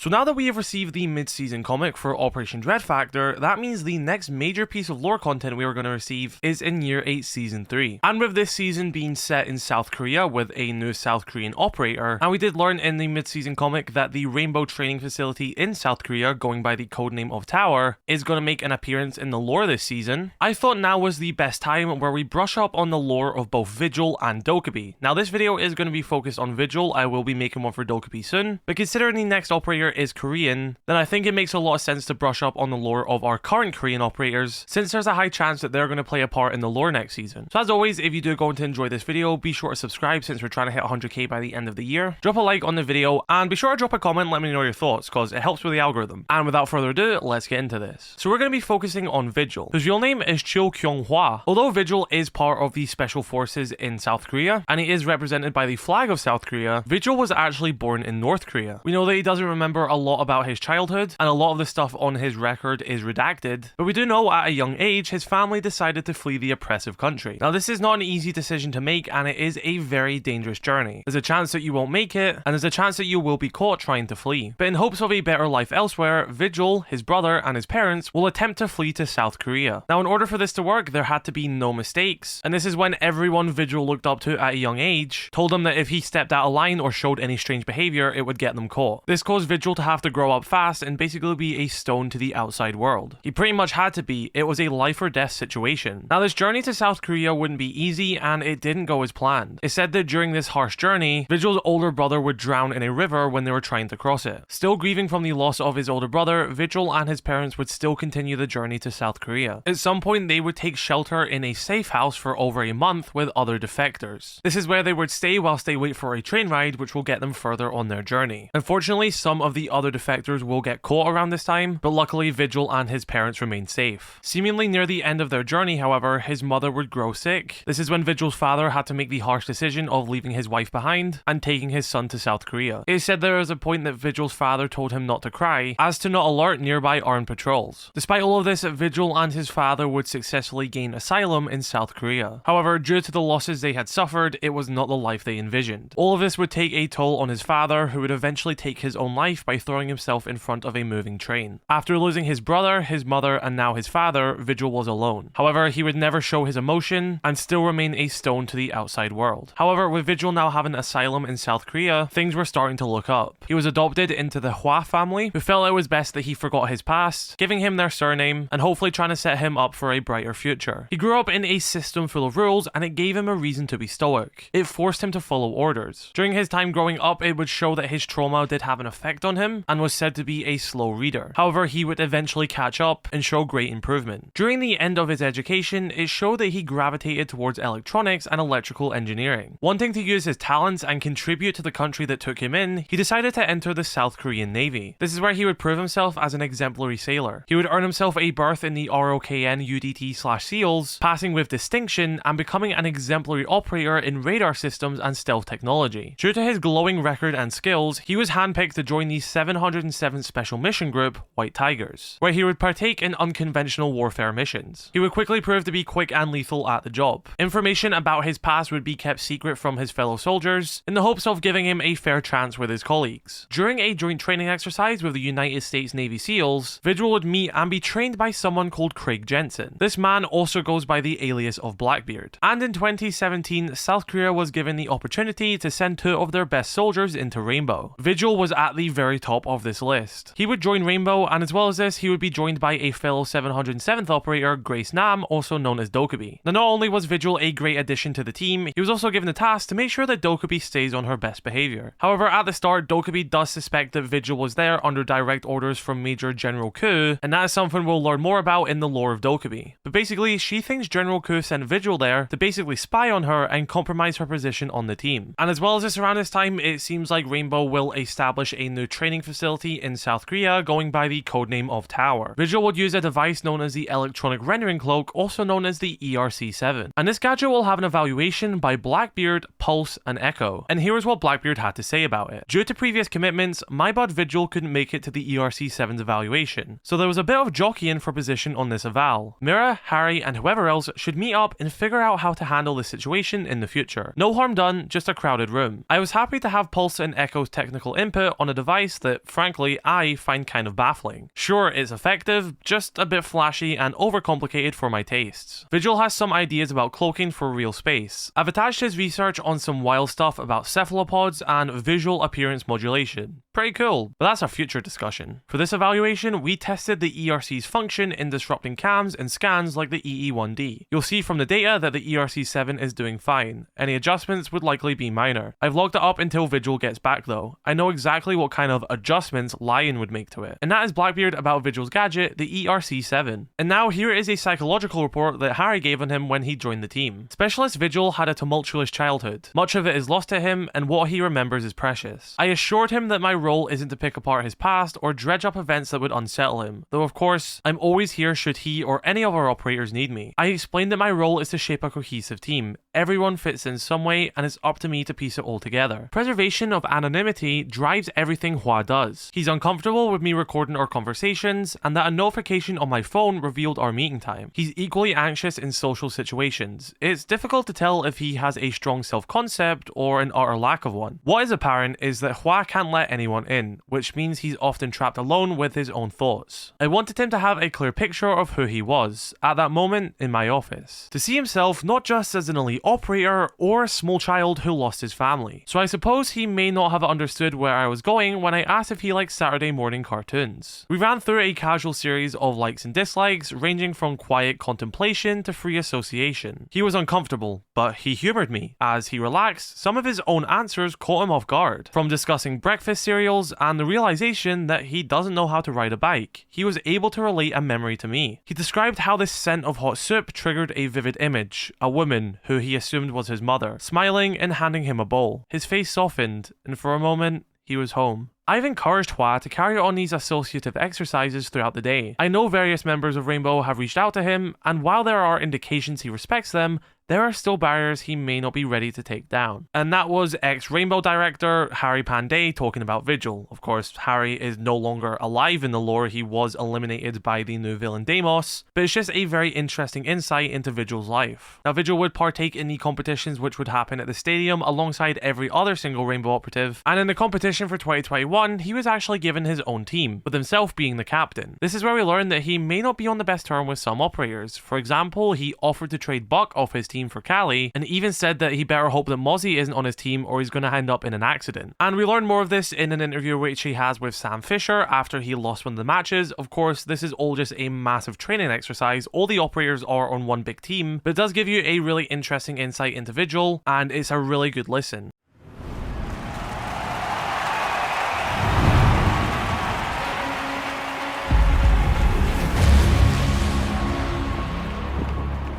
So now that we have received the mid-season comic for Operation Dread Factor, that means the next major piece of lore content we are going to receive is in Year 8 Season 3. And with this season being set in South Korea with a new South Korean operator, and we did learn in the mid-season comic that the Rainbow training facility in South Korea, going by the codename of Tower, is going to make an appearance in the lore this season, I thought now was the best time where we brush up on the lore of both Vigil and Dokkaebi. Now this video is going to be focused on Vigil, I will be making one for Dokkaebi soon, but considering the next operator is Korean, then I think it makes a lot of sense to brush up on the lore of our current Korean operators, since there's a high chance that they're going to play a part in the lore next season. So as always, if you do go on to enjoy this video, be sure to subscribe since we're trying to hit 100k by the end of the year. Drop a like on the video, and be sure to drop a comment, let me know your thoughts, because it helps with the algorithm. And without further ado, let's get into this. So we're going to be focusing on Vigil, whose real name is Cho Kyung-hwa. Although Vigil is part of the special forces in South Korea, and he is represented by the flag of South Korea, Vigil was actually born in North Korea. We know that he doesn't remember a lot about his childhood, and a lot of the stuff on his record is redacted, but we do know at a young age his family decided to flee the oppressive country. Now this is not an easy decision to make, and it is a very dangerous journey. There's a chance that you won't make it, and there's a chance that you will be caught trying to flee. But in hopes of a better life elsewhere, Vigil, his brother, and his parents will attempt to flee to South Korea. Now in order for this to work, there had to be no mistakes, and this is when everyone Vigil looked up to at a young age told him that if he stepped out of line or showed any strange behavior, it would get them caught. This caused Vigil to have to grow up fast and basically be a stone to the outside world. He pretty much had to be. It was a life or death situation. Now this journey to South Korea wouldn't be easy, and it didn't go as planned. It's said that during this harsh journey, Vigil's older brother would drown in a river when they were trying to cross it. Still grieving from the loss of his older brother, Vigil and his parents would still continue the journey to South Korea. At some point, they would take shelter in a safe house for over a month with other defectors. This is where they would stay whilst they wait for a train ride, which will get them further on their journey. Unfortunately, some of the other defectors will get caught around this time, but luckily Vigil and his parents remain safe. Seemingly near the end of their journey, however, his mother would grow sick. This is when Vigil's father had to make the harsh decision of leaving his wife behind and taking his son to South Korea. It is said there is a point that Vigil's father told him not to cry, as to not alert nearby armed patrols. Despite all of this, Vigil and his father would successfully gain asylum in South Korea. However, due to the losses they had suffered, it was not the life they envisioned. All of this would take a toll on his father, who would eventually take his own life by throwing himself in front of a moving train. After losing his brother, his mother, and now his father, Vigil was alone. However, he would never show his emotion and still remain a stone to the outside world. However, with Vigil now having asylum in South Korea, things were starting to look up. He was adopted into the Hwa family, who felt it was best that he forgot his past, giving him their surname and hopefully trying to set him up for a brighter future. He grew up in a system full of rules, and it gave him a reason to be stoic. It forced him to follow orders. During his time growing up, it would show that his trauma did have an effect on him and was said to be a slow reader. However, he would eventually catch up and show great improvement. During the end of his education, it showed that he gravitated towards electronics and electrical engineering. Wanting to use his talents and contribute to the country that took him in, he decided to enter the South Korean Navy. This is where he would prove himself as an exemplary sailor. He would earn himself a berth in the ROKN UDT/SEALs, passing with distinction and becoming an exemplary operator in radar systems and stealth technology. Due to his glowing record and skills, he was handpicked to join the 707th Special Mission Group, White Tigers, where he would partake in unconventional warfare missions. He would quickly prove to be quick and lethal at the job. Information about his past would be kept secret from his fellow soldiers in the hopes of giving him a fair chance with his colleagues. During a joint training exercise with the United States Navy SEALs, Vigil would meet and be trained by someone called Craig Jensen. This man also goes by the alias of Blackbeard. And in 2017, South Korea was given the opportunity to send 2 of their best soldiers into Rainbow. Vigil was at the very top of this list. He would join Rainbow, and as well as this, he would be joined by a fellow 707th operator, Grace Nam, also known as Dokkaebi. Now not only was Vigil a great addition to the team, he was also given the task to make sure that Dokkaebi stays on her best behavior. However, at the start, Dokkaebi does suspect that Vigil was there under direct orders from Major General Ku, and that is something we'll learn more about in the lore of Dokkaebi. But basically, she thinks General Ku sent Vigil there to basically spy on her and compromise her position on the team. And as well as this, around this time, it seems like Rainbow will establish a new training facility in South Korea going by the codename of Tower. Vigil would use a device known as the Electronic Rendering Cloak, also known as the ERC7. And this gadget will have an evaluation by Blackbeard, Pulse, and Echo. And here is what Blackbeard had to say about it. Due to previous commitments, my bud Vigil couldn't make it to the ERC7's evaluation, so there was a bit of jockeying for position on this eval. Mira, Harry, and whoever else should meet up and figure out how to handle this situation in the future. No harm done, just a crowded room. I was happy to have Pulse and Echo's technical input on a device device that, frankly, I find kind of baffling. Sure, it's effective, just a bit flashy and overcomplicated for my tastes. Vigil has some ideas about cloaking for real space. I've attached his research on some wild stuff about cephalopods and visual appearance modulation. Pretty cool, but that's a future discussion. For this evaluation, we tested the ERC's function in disrupting cams and scans like the EE1D. You'll see from the data that the ERC7 is doing fine. Any adjustments would likely be minor. I've locked it up until Vigil gets back though. I know exactly what kind of adjustments Lion would make to it. And that is Blackbeard about Vigil's gadget, the ERC7. And now here is a psychological report that Harry gave on him when he joined the team. Specialist Vigil had a tumultuous childhood. Much of it is lost to him, and what he remembers is precious. I assured him that my role isn't to pick apart his past or dredge up events that would unsettle him, though of course, I'm always here should he or any of our operators need me. I explained that my role is to shape a cohesive team. Everyone fits in some way, and it's up to me to piece it all together. Preservation of anonymity drives everything Hua does. He's uncomfortable with me recording our conversations, and that a notification on my phone revealed our meeting time. He's equally anxious in social situations. It's difficult to tell if he has a strong self-concept or an utter lack of one. What is apparent is that Hua can't let anyone in, which means he's often trapped alone with his own thoughts. I wanted him to have a clear picture of who he was, at that moment in my office. To see himself not just as an elite operator or a small child who lost his family. So I suppose he may not have understood where I was going when I asked if he liked Saturday morning cartoons. We ran through a casual series of likes and dislikes, ranging from quiet contemplation to free association. He was uncomfortable, but he humoured me. As he relaxed, some of his own answers caught him off guard. From discussing breakfast cereals and the realization that he doesn't know how to ride a bike, he was able to relate a memory to me. He described how the scent of hot soup triggered a vivid image, a woman who he assumed was his mother, smiling and handing him a bowl. His face softened, and for a moment, he was home. I've encouraged Hua to carry on these associative exercises throughout the day. I know various members of Rainbow have reached out to him, and while there are indications he respects them, there are still barriers he may not be ready to take down. And that was ex-Rainbow director Harry Pandey talking about Vigil. Of course, Harry is no longer alive in the lore, he was eliminated by the new villain Deimos, but it's just a very interesting insight into Vigil's life. Now, Vigil would partake in the competitions which would happen at the stadium alongside every other single Rainbow operative, and in the competition for 2021, he was actually given his own team, with himself being the captain. This is where we learn that he may not be on the best term with some operators. For example, he offered to trade Buck off his team for Kaze, and even said that he better hope that Mozzie isn't on his team or he's going to end up in an accident. And we learn more of this in an interview which he has with Sam Fisher after he lost one of the matches. Of course, this is all just a massive training exercise. All the operators are on one big team, but it does give you a really interesting insight into Vigil, and it's a really good listen.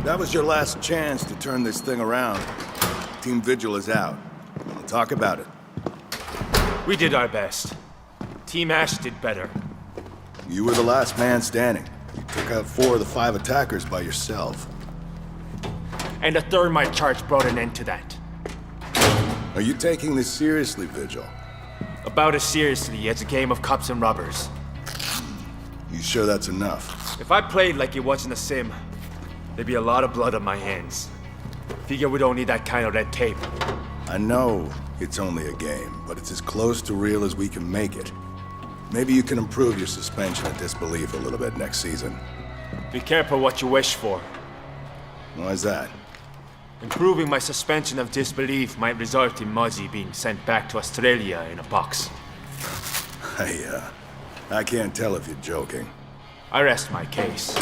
That was your last chance to turn this thing around. Team Vigil is out. We'll talk about it. We did our best. Team Ash did better. You were the last man standing. You took out 4 of the 5 attackers by yourself. And a thermite charge brought an end to that. Are you taking this seriously, Vigil? About as seriously as a game of cops and robbers. You sure that's enough? If I played like it wasn't a sim, there'd be a lot of blood on my hands. Figure we don't need that kind of red tape. I know it's only a game, but it's as close to real as we can make it. Maybe you can improve your suspension of disbelief a little bit next season. Be careful what you wish for. Why's that? Improving my suspension of disbelief might result in Mozzie being sent back to Australia in a box. I can't tell if you're joking. I rest my case.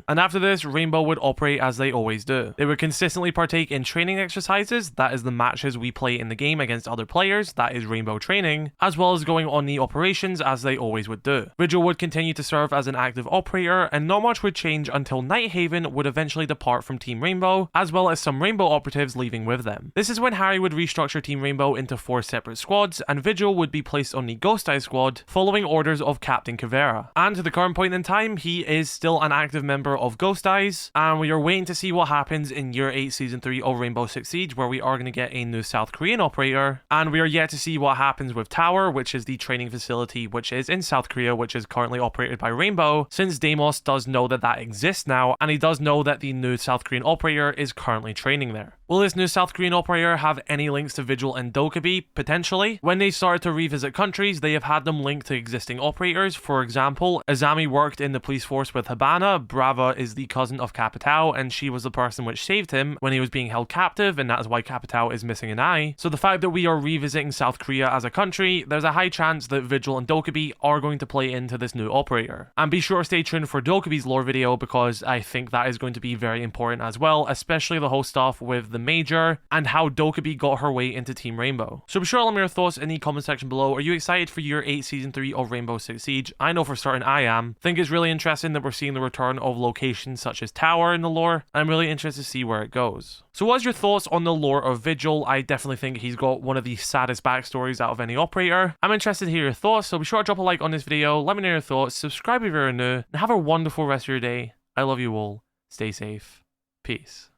And after this, Rainbow would operate as they always do. They would consistently partake in training exercises, that is the matches we play in the game against other players, that is Rainbow training, as well as going on the operations as they always would do. Vigil would continue to serve as an active operator, and not much would change until Nighthaven would eventually depart from Team Rainbow, as well as some Rainbow operatives leaving with them. This is when Harry would restructure Team Rainbow into 4 separate squads, and Vigil would be placed on the Ghosteyes squad, following orders of Captain Caveira. And to the current point in time, he is still an active member of Ghosteyes, and we are waiting to see what happens in Year 8 Season 3 of Rainbow Six Siege, where we are going to get a new South Korean operator, and we are yet to see what happens with Tower, which is the training facility which is in South Korea, which is currently operated by Rainbow, since Deimos does know that that exists now, and he does know that the new South Korean operator is currently training there. Will this new South Korean operator have any links to Vigil and Dokkaebi? Potentially. When they started to revisit countries, they have had them linked to existing operators. For example, Azami worked in the police force with Habana, Brava is the cousin of Capitao, and she was the person which saved him when he was being held captive, and that is why Capitao is missing an eye. So the fact that we are revisiting South Korea as a country, there's a high chance that Vigil and Dokkaebi are going to play into this new operator. And be sure to stay tuned for Dokkaebi's lore video, because I think that is going to be very important as well, especially the whole stuff with the Major and how Dokkaebi got her way into Team Rainbow. So be sure to let me know your thoughts in the comment section below. Are you excited for Year 8 Season 3 of Rainbow Six Siege? I know for certain I am. Think it's really interesting that we're seeing the return of locations such as Tower in the lore. I'm really interested to see where it goes. So what's your thoughts on the lore of Vigil? I definitely think he's got one of the saddest backstories out of any operator. I'm interested to hear your thoughts, so be sure to drop a like on this video, let me know your thoughts, subscribe if you're new, and have a wonderful rest of your day. I love you all. Stay safe. Peace.